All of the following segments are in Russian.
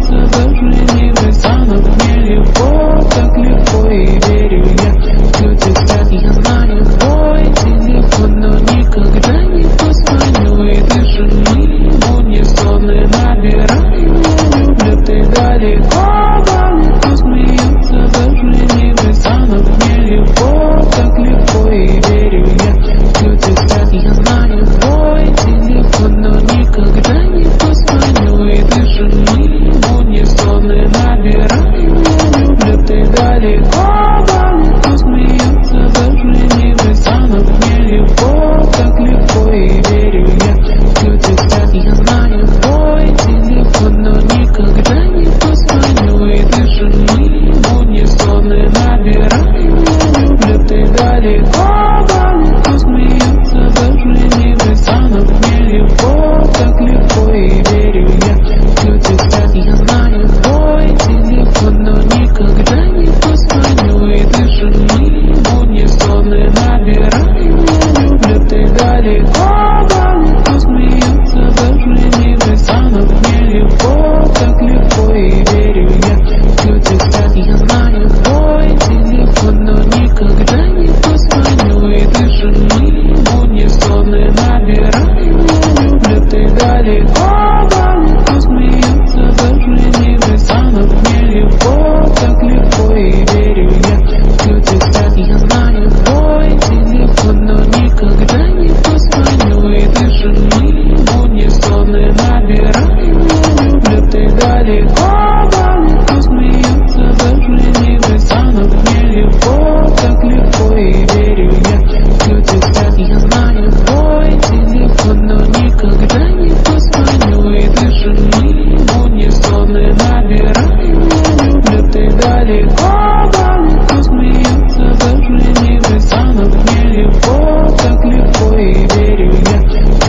смеются даже небеса, но мне легко, так легко, и верю я. Люди спят, я знаю твой телефон, но никогда не позвоню. И даже мы в унисоны набираем, я люблю, ты далеко, далеко. Смеются даже небеса, но мне легко, так легко, и верю я. Люди спят, я знаю твой телефон, но никогда не позвоню. И даже мы в унисоны набираем, я люблю, ты далеко, далеко. Смеются даже небеса, но мне легко, так легко, и верю я. Люди спят, я знаю твой телефон, но никогда не позвоню. И даже мы в унисоны набираем, я люблю, ты далеко, далеко. Смеются даже небеса, но мне легко, так легко, и верю я. Люди спят, я знаю твой телефон, но никогда не позвоню. И даже мы в унисоны набираем, я люблю, ты далеко, далеко. Смеются даже небеса, но мне легко, так легко, и верю я. Люди спят, я знаю твой телефон, но никогда не позвоню. И даже мы в унисоны набираем, я люблю, ты далеко, далеко. Смеются даже небеса, но мне легко, так легко, и верю я. Люди спят, я знаю твой телефон, но никогда не позвоню. И даже мы в унисоны набираем, я люблю, ты далеко, далеко. Смеются даже небеса, но мне легко, так легко, и верю я. Люди спят, я знаю твой телефон, но никогда не позвоню. И даже мы в унисоны набираем, я люблю, ты далеко, далеко. Смеются даже небеса, но мне легко, так легко, и верю я.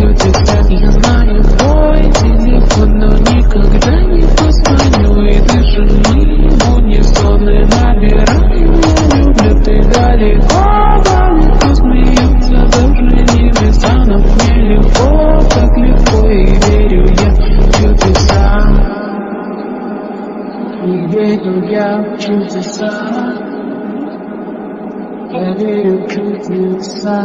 Люди спят, я знаю твой телефон, но никогда не позвоню. И даже мы в унисоны набираем, я люблю, ты далеко, далеко. Смеются даже небеса, но мне легко, так легко, и верю я. Чудеса, и верю я в чудеса. Я верю в чудеса.